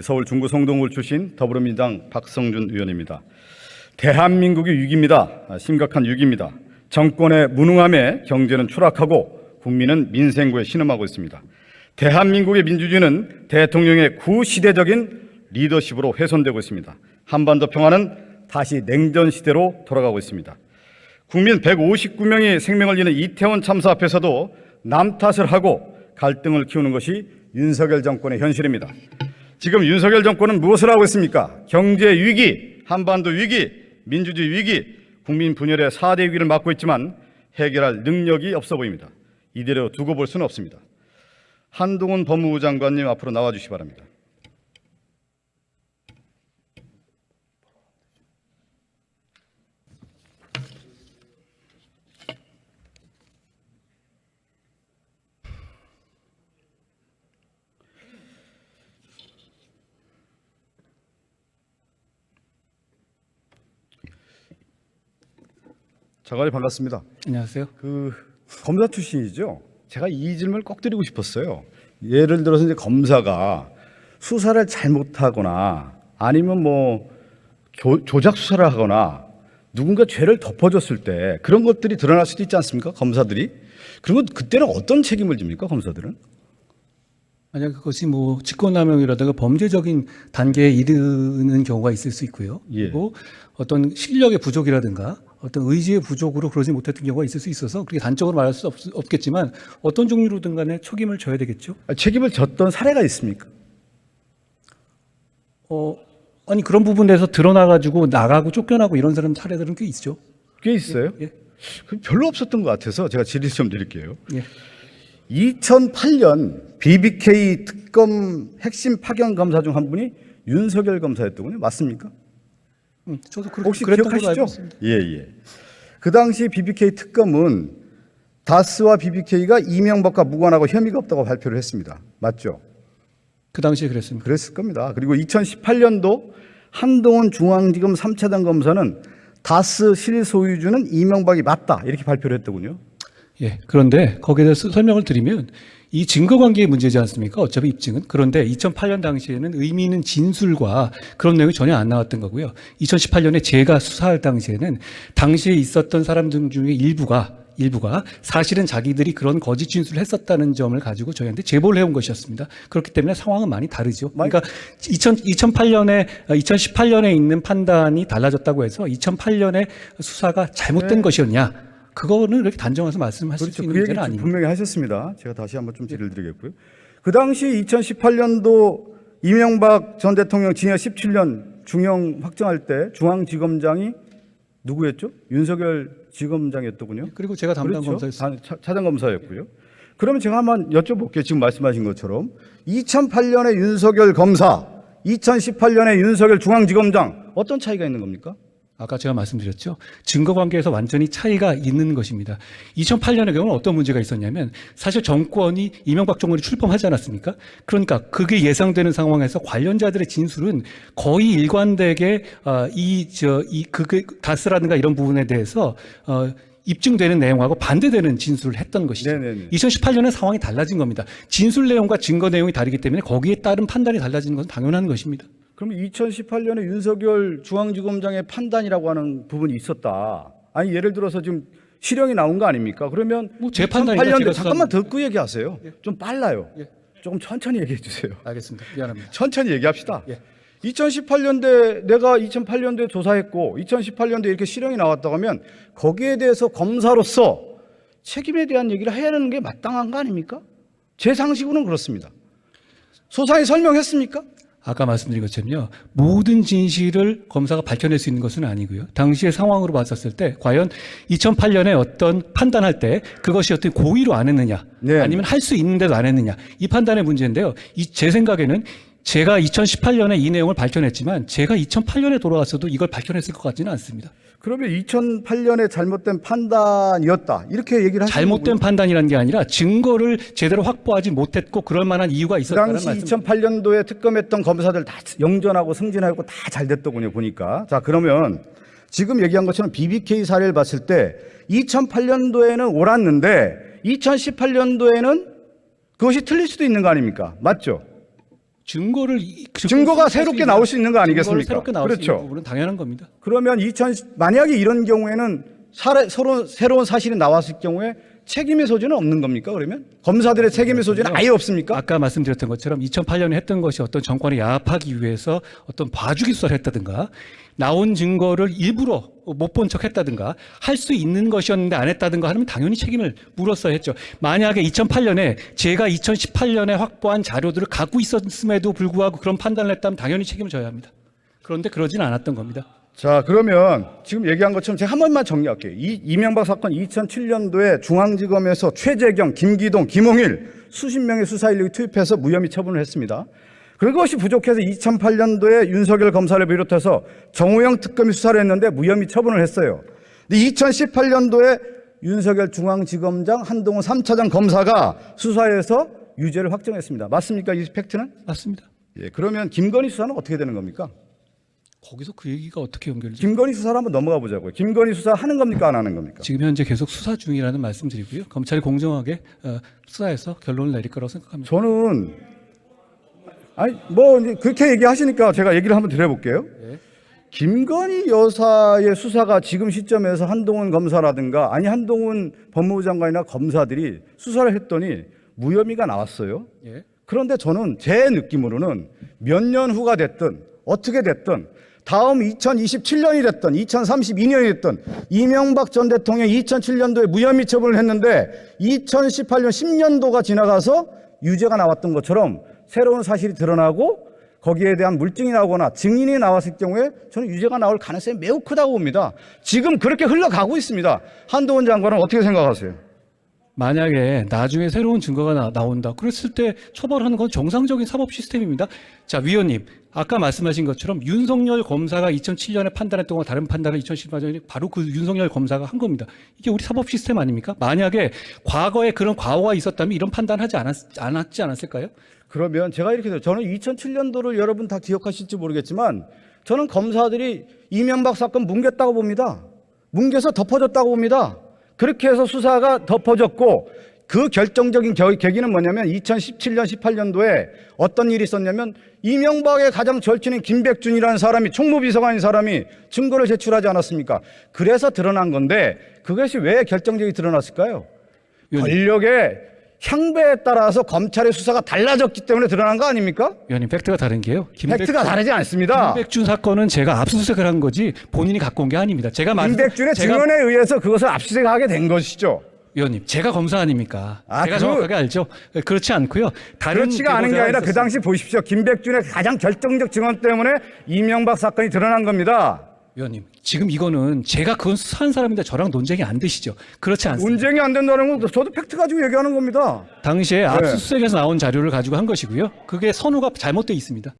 서울 중구 성동구 출신 더불어민주당 박성준 의원입니다. 대한민국이 위기입니다. 심각한 위기입니다. 정권의 무능함에 경제는 추락하고 국민은 민생고에 신음하고 있습니다. 대한민국의 민주주의는 대통령의 구시대적인 리더십으로 훼손되고 있습니다. 한반도 평화는 다시 냉전 시대로 돌아가고 있습니다. 국민 159명이 생명을 잃은 이태원 참사 앞에서도 남 탓을 하고 갈등을 키우는 것이 윤석열 정권의 현실입니다. 지금 윤석열 정권은 무엇을 하고 있습니까? 경제 위기, 한반도 위기, 민주주의 위기, 국민 분열의 4대 위기를 맡고 있지만 해결할 능력이 없어 보입니다. 이대로 두고 볼 수는 없습니다. 한동훈 법무부 장관님 앞으로 나와주시기 바랍니다. 장관님 반갑습니다. 안녕하세요. 검사 출신이죠. 제가 이 질문을 꼭 드리고 싶었어요. 예를 들어서 이제 검사가 수사를 잘못하거나 아니면 조작 수사를 하거나 누군가 죄를 덮어줬을 때 그런 것들이 드러날 수도 있지 않습니까? 검사들이. 그러면 그때는 어떤 책임을 집니까? 검사들은? 만약 그것이 직권남용이라든가 범죄적인 단계에 이르는 경우가 있을 수 있고요. 예. 그리고 어떤 실력의 부족이라든가 어떤 의지의 부족으로 그러지 못했던 경우가 있을 수 있어서 그렇게 단적으로 말할 수 없겠지만 어떤 종류로든 간에 책임을 져야 되겠죠. 책임을 졌던 사례가 있습니까? 아니 그런 부분에서 드러나가지고 나가고 쫓겨나고 이런 사람 사례들은 꽤 있죠. 꽤 있어요. 예. 별로 없었던 것 같아서 제가 질의 좀 드릴게요. 예. 2008년 BBK 특검 핵심 파견 검사 중 한 분이 윤석열 검사였더군요. 맞습니까? 저도 혹시 그랬던 걸로 알고 기억하시죠? 있습니다. 예. 그 당시 BBK 특검은 다스와 BBK가 이명박과 무관하고 혐의가 없다고 발표를 했습니다. 맞죠? 그 당시에 그랬습니다. 그랬을 겁니다. 그리고 2018년도 한동훈 중앙지검 3차장 검사는 다스 실소유주는 이명박이 맞다 이렇게 발표를 했더군요. 예. 그런데 거기에 대해서 설명을 드리면 이 증거관계의 문제지 않습니까? 어차피 입증은. 그런데 2008년 당시에는 의미 있는 진술과 그런 내용이 전혀 안 나왔던 거고요. 2018년에 제가 수사할 당시에는 당시에 있었던 사람들 중에 일부가 사실은 자기들이 그런 거짓 진술을 했었다는 점을 가지고 저희한테 제보를 해온 것이었습니다. 그렇기 때문에 상황은 많이 다르죠. 그러니까 2018년에 있는 판단이 달라졌다고 해서 2008년에 수사가 잘못된 것이었냐? 그거는 이렇게 단정해서 말씀하실 수 있는 그 문제는 얘기 아닙니다. 분명히 하셨습니다. 제가 다시 한번 좀 질의를 드리겠고요. 그 당시 2018년도 이명박 전 대통령 징역 17년 중형 확정할 때 중앙지검장이 누구였죠? 윤석열 지검장이었더군요. 그리고 제가 담당 그렇죠. 검사였습니다. 차장 검사였고요. 그러면 제가 한번 여쭤볼게요. 지금 말씀하신 것처럼 2008년에 윤석열 검사, 2018년에 윤석열 중앙지검장 어떤 차이가 있는 겁니까? 아까 제가 말씀드렸죠. 증거관계에서 완전히 차이가 있는 것입니다. 2008년의 경우는 어떤 문제가 있었냐면 사실 정권이 이명박 정권이 출범하지 않았습니까? 그러니까 그게 예상되는 상황에서 관련자들의 진술은 거의 일관되게 다스라든가 이런 부분에 대해서 입증되는 내용하고 반대되는 진술을 했던 것이죠. 네네네. 2018년에 상황이 달라진 겁니다. 진술 내용과 증거 내용이 다르기 때문에 거기에 따른 판단이 달라지는 것은 당연한 것입니다. 그러면 2018년에 윤석열 중앙지검장의 판단이라고 하는 부분이 있었다. 아니 예를 들어서 지금 실형이 나온 거 아닙니까? 그러면 제 판단이니까 2008년도 잠깐만 듣고 얘기하세요. 예. 좀 빨라요. 예. 조금 천천히 얘기해 주세요. 알겠습니다. 미안합니다. 천천히 얘기합시다. 예. 2018년도에 내가 2008년도에 조사했고 2018년도에 이렇게 실형이 나왔다고 하면 거기에 대해서 검사로서 책임에 대한 얘기를 해야 하는 게 마땅한 거 아닙니까? 제 상식으로는 그렇습니다. 소상히 설명했습니까? 아까 말씀드린 것처럼요. 모든 진실을 검사가 밝혀낼 수 있는 것은 아니고요. 당시의 상황으로 봤었을 때 과연 2008년에 어떤 판단할 때 그것이 어떤 고의로 안 했느냐 네. 아니면 할 수 있는데도 안 했느냐 이 판단의 문제인데요. 제 생각에는 제가 2018년에 이 내용을 밝혀냈지만 제가 2008년에 돌아갔어도 이걸 밝혀냈을 것 같지는 않습니다. 그러면 2008년에 잘못된 판단이었다. 이렇게 얘기를 하시는 잘못된 판단이라는 게 아니라 증거를 제대로 확보하지 못했고 그럴 만한 이유가 그 있었다는 당시 말씀. 2008년도에 특검했던 검사들 다 영전하고 승진하고 다 잘 됐더군요, 보니까. 자, 그러면 지금 얘기한 것처럼 BBK 사례를 봤을 때 2008년도에는 옳았는데 2018년도에는 그것이 틀릴 수도 있는 거 아닙니까? 맞죠? 증거가 새롭게 나올 수 있는 거 아니겠습니까? 새롭게 나올 수 그렇죠. 있는 부분은 당연한 겁니다. 그러면 만약에 이런 경우에는 새로운 사실이 나왔을 경우에 책임의 소지는 없는 겁니까? 그러면 검사들의 책임의 소지는 아예 없습니까? 아까 말씀드렸던 것처럼 2008년에 했던 것이 어떤 정권을 야합하기 위해서 어떤 봐주기 수사를 했다든가 나온 증거를 일부러 못 본 척 했다든가 할 수 있는 것이었는데 안 했다든가 하면 당연히 책임을 물었어야 했죠. 만약에 2008년에 제가 2018년에 확보한 자료들을 갖고 있었음에도 불구하고 그런 판단을 했다면 당연히 책임을 져야 합니다. 그런데 그러지는 않았던 겁니다. 자, 그러면 지금 얘기한 것처럼 제가 한 번만 정리할게요. 이명박 사건 2007년도에 중앙지검에서 최재경, 김기동, 김홍일 수십 명의 수사 인력이 투입해서 무혐의 처분을 했습니다. 그것이 부족해서 2008년도에 윤석열 검사를 비롯해서 정호영 특검이 수사를 했는데 무혐의 처분을 했어요. 근데 2018년도에 윤석열 중앙지검장, 한동훈 3차장 검사가 수사해서 유죄를 확정했습니다. 맞습니까? 이 팩트는? 맞습니다. 예, 그러면 김건희 수사는 어떻게 되는 겁니까? 거기서 그 얘기가 어떻게 연결되죠? 김건희 수사를 한번 넘어가 보자고요. 김건희 수사 하는 겁니까? 안 하는 겁니까? 지금 현재 계속 수사 중이라는 말씀드리고요. 검찰이 공정하게 수사해서 결론을 내릴 거라고 생각합니다. 저는 뭐 이제 그렇게 얘기하시니까 제가 얘기를 한번 드려볼게요. 네. 김건희 여사의 수사가 지금 시점에서 한동훈 검사라든가 한동훈 법무부 장관이나 검사들이 수사를 했더니 무혐의가 나왔어요. 예. 그런데 저는 제 느낌으로는 몇 년 후가 됐든 어떻게 됐든 다음 2027년이 됐든 2032년이 됐든 이명박 전 대통령이 2007년도에 무혐의 처분을 했는데 2018년 10년도가 지나가서 유죄가 나왔던 것처럼 새로운 사실이 드러나고 거기에 대한 물증이 나오거나 증인이 나왔을 경우에 저는 유죄가 나올 가능성이 매우 크다고 봅니다. 지금 그렇게 흘러가고 있습니다. 한동훈 장관은 어떻게 생각하세요? 만약에 나중에 새로운 증거가 나온다. 그랬을 때 처벌하는 건 정상적인 사법 시스템입니다. 자, 위원님. 아까 말씀하신 것처럼 윤석열 검사가 2007년에 판단했던 거 다른 판단을 2018년에 바로 그 윤석열 검사가 한 겁니다. 이게 우리 사법 시스템 아닙니까? 만약에 과거에 그런 과오가 있었다면 이런 판단하지 않았지 않았을까요? 그러면 제가 이렇게 돼요. 저는 2007년도를 여러분 다 기억하실지 모르겠지만 저는 검사들이 이명박 사건 뭉갰다고 봅니다. 뭉개서 덮어줬다고 봅니다. 그렇게 해서 수사가 덮어졌고 그 결정적인 계기는 뭐냐면 2017년, 18년도에 어떤 일이 있었냐면 이명박의 가장 절친인 김백준이라는 사람이 총무비서관인 사람이 증거를 제출하지 않았습니까? 그래서 드러난 건데 그것이 왜 결정적이 드러났을까요? 권력의 향배에 따라서 검찰의 수사가 달라졌기 때문에 드러난 거 아닙니까? 위원님, 팩트가 다른 게요. 팩트가 다르지 않습니다. 김백준 사건은 제가 압수수색을 한 거지 본인이 갖고 온 게 아닙니다. 김백준의 증언에 의해서 그것을 압수수색하게 된 것이죠. 위원님, 제가 검사 아닙니까? 제가 정확하게 알죠. 그렇지 않고요. 그렇지가 않은 게 아니라 그 당시 보십시오. 김백준의 가장 결정적 증언 때문에 이명박 사건이 드러난 겁니다. 위원님, 지금 이거는 제가 그건 수사한 사람인데 저랑 논쟁이 안 되시죠. 그렇지 않습니다. 논쟁이 안 된다는 건 저도 팩트 가지고 얘기하는 겁니다. 당시에 압수수색에서 나온 자료를 가지고 한 것이고요. 그게 선우가 잘못되어 있습니다.